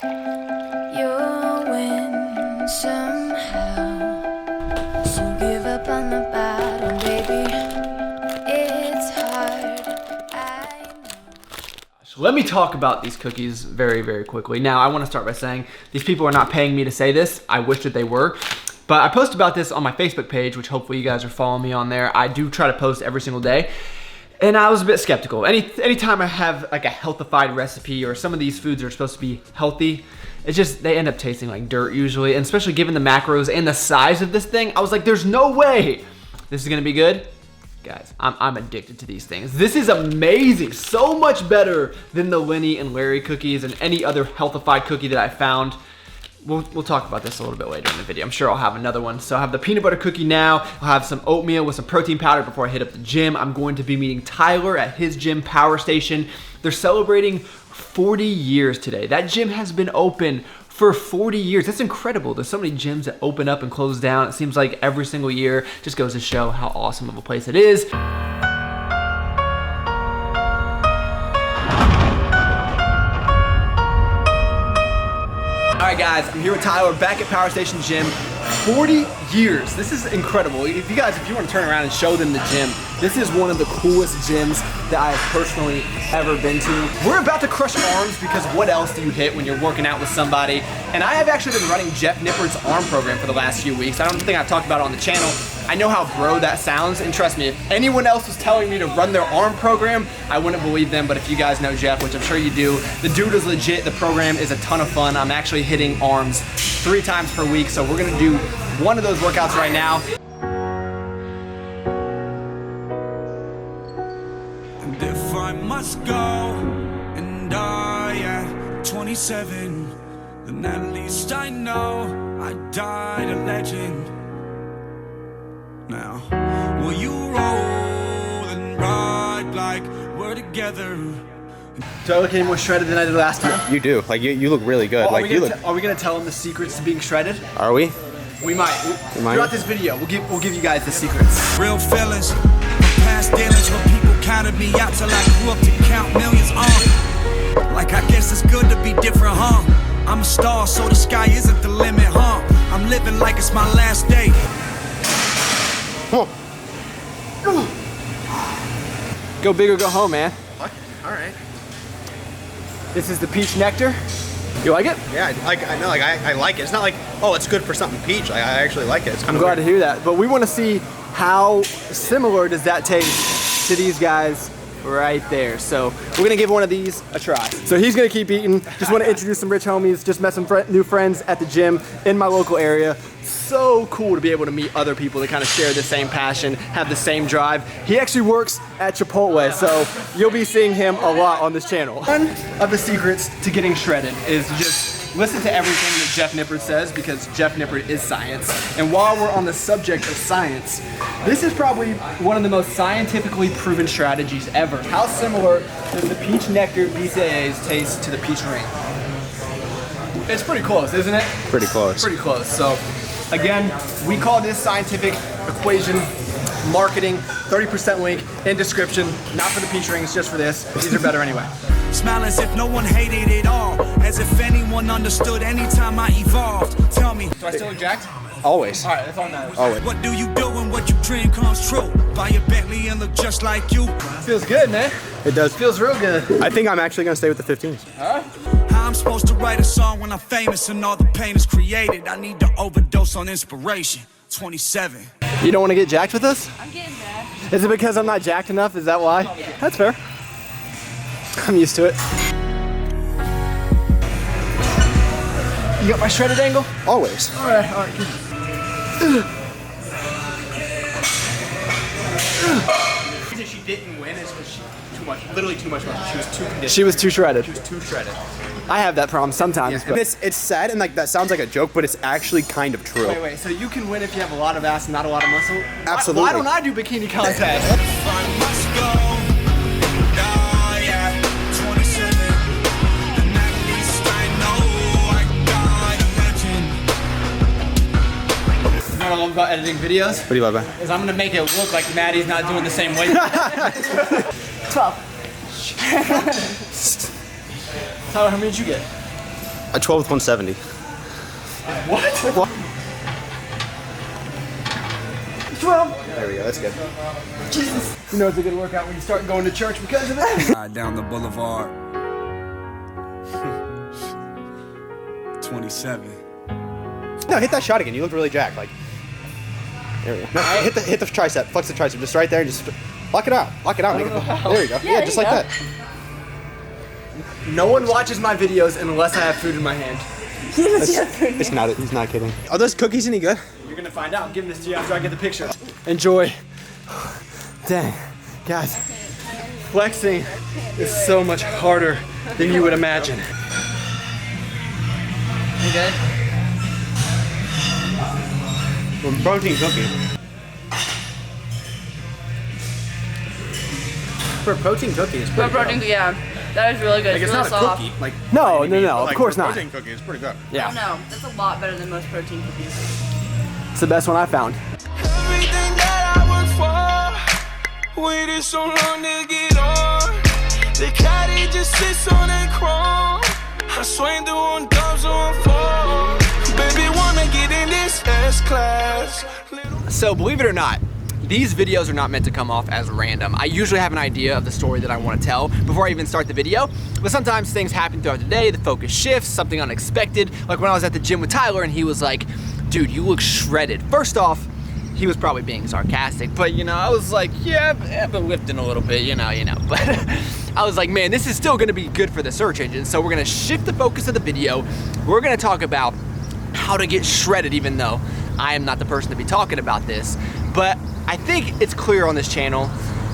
You'll win somehow, so give up on the battle, baby. It's hard, I know. So let me talk about these cookies very, very quickly. Now, I want to start by saying these people are not paying me to say this. I wish that they were. But I post about this on my Facebook page, which hopefully you guys are following me on there. I do try to post every single day. And I was a bit skeptical. Anytime I have like a healthified recipe or some of these foods are supposed to be healthy, it's just, they end up tasting like dirt usually. And especially given the macros and the size of this thing, I was like, there's no way this is gonna be good. Guys, I'm addicted to these things. This is amazing. So much better than the Lenny and Larry cookies and any other healthified cookie that I found. We'll talk about this a little bit later in the video. I'm sure I'll have another one. So I have the peanut butter cookie now. I'll have some oatmeal with some protein powder before I hit up the gym. I'm going to be meeting Tyler at his gym, Power Station. They're celebrating 40 years today. That gym has been open for 40 years. That's incredible. There's so many gyms that open up and close down. It seems like every single year. Just goes to show how awesome of a place it is. All right, guys, I'm here with Tyler back at Power Station Gym. 40 years. This is incredible. If you want to turn around and show them the gym, this is one of the coolest gyms that I have personally ever been to. We're about to crush arms because what else do you hit when you're working out with somebody? And I have actually been running Jeff Nippard's arm program for the last few weeks. I don't think I've talked about it on the channel. I know how bro that sounds, and trust me, if anyone else was telling me to run their arm program, I wouldn't believe them, but if you guys know Jeff, which I'm sure you do, the dude is legit. The program is a ton of fun. I'm actually hitting arms 3 times per week, so we're gonna do one of those workouts right now. And if I must go and die at 27, then at least I know I died a legend. Now, will you roll and ride like we're together? Do I look any more shredded than I did last time? You do. Like you look really good. Oh, like you look. Are we gonna tell them the secrets to being shredded? Are we? We might. Throughout this video, we'll give you guys the secrets. Real feelings, past dealings when people counted me out till I grew up to count millions on. Like I guess it's good to be different, huh? I'm a star, so the sky isn't the limit, huh? I'm living like it's my last day. Go big or go home, man. All right. This is the peach nectar. You like it? Yeah, I know. Like I like it. It's not like, oh, it's good for something peach. Like I actually like it. I'm glad to hear that. But we want to see how similar does that taste to these guys right there. So we're gonna give one of these a try. So he's gonna keep eating. Just want to introduce some rich homies. Just met some new friends at the gym in my local area. So cool to be able to meet other people that kind of share the same passion, have the same drive. He actually works at Chipotle, so you'll be seeing him a lot on this channel. One of the secrets to getting shredded is just listen to everything that Jeff Nippard says, because Jeff Nippard is science. And while we're on the subject of science, this is probably one of the most scientifically proven strategies ever. How similar does the peach nectar BCAAs taste to the peach ring? It's pretty close, isn't it? Pretty close. Pretty close. So again, we call this scientific equation marketing. 30% link in description. Not for the peach rings, just for this. These are better anyway. Smile as if no one hated it all, as if anyone understood anytime I evolved. Tell me, Do I still look jacked? Always. All right, that's all that matters. Always. what do you do when what you dream comes true? Buy a Bentley and look just like you. Feels good, man. It does. Feels real good. I think I'm actually gonna stay with the 15s. How I'm supposed to write a song when I'm famous and all the pain is created? I need to overdose on inspiration. 27. You don't want to get jacked with us? I'm getting there. Is it because I'm not jacked enough? Is that why? That's fair. I'm used to it. You got my shredded angle? Always. All right, good. The reason she didn't win is because she too much, literally too much muscle. She was too conditioned. She was too shredded. She was too shredded. I have that problem sometimes. And it's sad and like that sounds like a joke, but it's actually kind of true. Wait, so you can win if you have a lot of ass and not a lot of muscle? Absolutely. Why don't I do bikini contest? I must go. Die at 27. And at least I know I died a legend. You know what I love about editing videos? What do you love about? Is I'm gonna make it look like Maddie's not doing the same weight. 12. Tyler, how many did you get? A 12 with 170. What? 12. There we go, that's good. Jesus. You know it's a good workout when you start going to church because of it. Down the boulevard. 27. No, hit that shot again. You look really jacked. Like, there we go. No, hit the tricep. Flex the tricep. Just right there and just lock it out. Lock it out. Make it, there you go. Yeah, just like that. No one watches my videos unless I have food in my hand. It's not it. He's not kidding. Are those cookies any good? You're gonna find out. I'm giving this to you after I get the picture. Enjoy. Dang, guys, flexing is so much harder than you would imagine. You good? Well, protein cookie. For a protein cookie, it's pretty good. Yeah, that is really good. Like, it's really not soft. a cookie. Like, No, by any means, but, of like, course for a not. protein cookie, it's pretty good. Yeah, No, that's a lot better than most protein cookies. it's the best one I found. Everything that I work for, waited so long to get on. The caddy just sits on that chrome. I swing through on dubs on four. Baby, wanna get in this S-class. So believe it or not, these videos are not meant to come off as random. I usually have an idea of the story that I want to tell before I even start the video, but sometimes things happen throughout the day, the focus shifts, something unexpected. Like when I was at the gym with Tyler and he was like, dude, you look shredded. First off, he was probably being sarcastic, but you know, I was like, yeah, I've been lifting a little bit, you know, but I was like, man, this is still gonna be good for the search engine. So we're gonna shift the focus of the video. We're gonna talk about how to get shredded, even though I am not the person to be talking about this. But I think it's clear on this channel,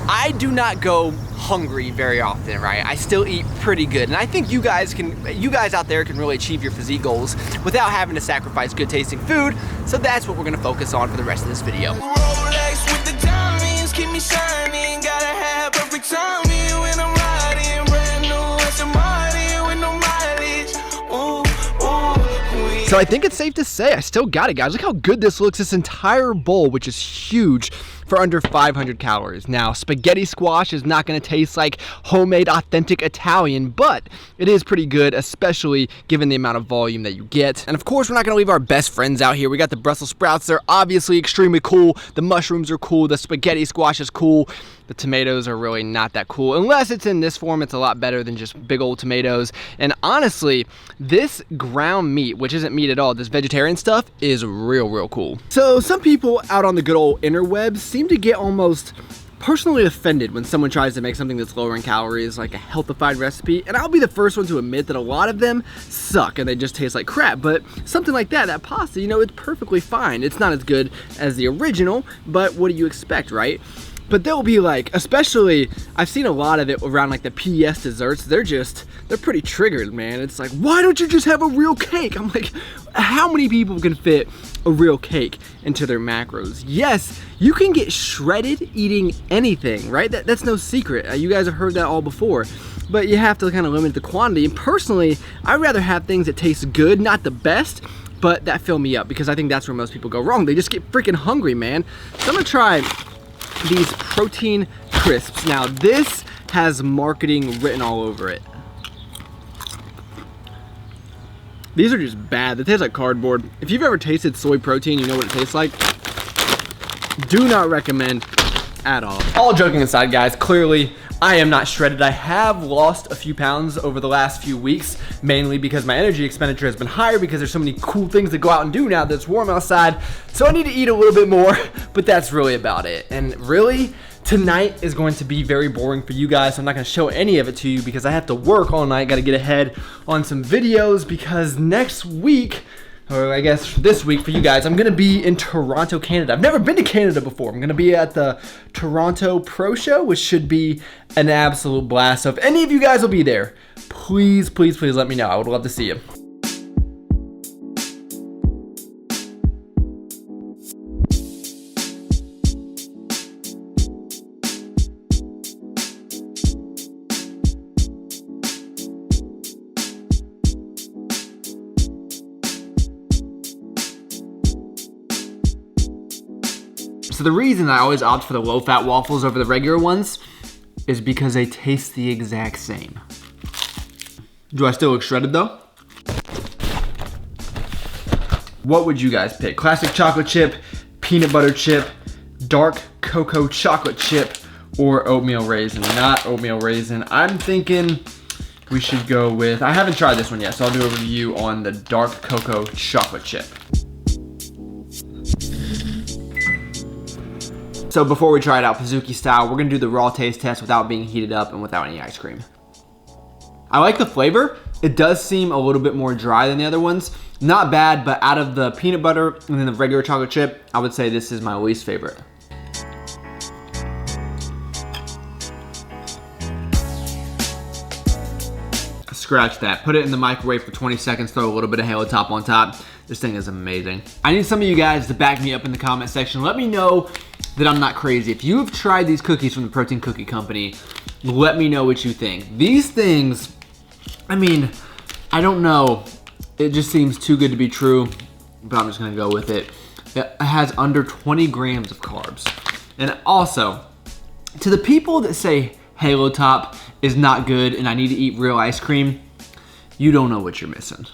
I do not go hungry very often, right? I still eat pretty good. And I think you guys out there can really achieve your physique goals without having to sacrifice good tasting food. So that's what we're gonna focus on for the rest of this video. Rolex with the diamonds keep me shining. Gotta have perfect timing when I'm riding. Brand new Aston Martin with no mileage. Ooh, ooh, So I think it's safe to say I still got it, guys. Look how good this looks. This entire bowl, which is huge, for under 500 calories. Now, spaghetti squash is not gonna taste like homemade, authentic Italian, but it is pretty good, especially given the amount of volume that you get. And of course, we're not gonna leave our best friends out here. We got the Brussels sprouts. They're obviously extremely cool. The mushrooms are cool. The spaghetti squash is cool. The tomatoes are really not that cool. Unless it's in this form, it's a lot better than just big old tomatoes. And honestly, this ground meat, which isn't meat at all, this vegetarian stuff, is real cool. So some people out on the good old interwebs seem to get almost personally offended when someone tries to make something that's lower in calories, like a healthified recipe. And I'll be the first one to admit that a lot of them suck and they just taste like crap. But something like that pasta, you know, it's perfectly fine. It's not as good as the original, but what do you expect, right? But they'll be like, especially, I've seen a lot of it around like the PS desserts, they're pretty triggered, man. It's like, why don't you just have a real cake? I'm like, how many people can fit a real cake into their macros? Yes, you can get shredded eating anything, right? That's no secret. You guys have heard that all before. But you have to kind of limit the quantity. And personally, I'd rather have things that taste good, not the best, but that fill me up, because I think that's where most people go wrong. They just get freaking hungry, man. So I'm gonna try these protein crisps. Now this has marketing written all over it. These are just bad. They taste like cardboard. If you've ever tasted soy protein, you know what it tastes like. Do not recommend at all. All joking aside, guys, clearly I am not shredded. I have lost a few pounds over the last few weeks, mainly because my energy expenditure has been higher because there's so many cool things to go out and do now that it's warm outside. So I need to eat a little bit more, but that's really about it. And really, tonight is going to be very boring for you guys, so I'm not gonna show any of it to you because I have to work all night, gotta get ahead on some videos because next week, or I guess this week for you guys, I'm gonna be in Toronto, Canada. I've never been to Canada before. I'm gonna be at the Toronto Pro Show, which should be an absolute blast. So if any of you guys will be there, please let me know. I would love to see you. So the reason I always opt for the low-fat waffles over the regular ones is because they taste the exact same. Do I still look shredded though? What would you guys pick? Classic chocolate chip, peanut butter chip, dark cocoa chocolate chip, or oatmeal raisin? Not oatmeal raisin. I'm thinking we should go with, I haven't tried this one yet, so I'll do a review on the dark cocoa chocolate chip. So before we try it out Pizookie style, we're gonna do the raw taste test without being heated up and without any ice cream. I like the flavor. It does seem a little bit more dry than the other ones. Not bad, but out of the peanut butter and then the regular chocolate chip, I would say this is my least favorite. Scratch that. Put it in the microwave for 20 seconds, throw a little bit of Halo Top on top. This thing is amazing. I need some of you guys to back me up in the comment section. Let me know that I'm not crazy. If you've tried these cookies from the Protein Cookie Company, let me know what you think. These things, I mean, I don't know. It just seems too good to be true, but I'm just gonna go with it. It has under 20 grams of carbs. And also, to the people that say Halo Top is not good and I need to eat real ice cream, you don't know what you're missing.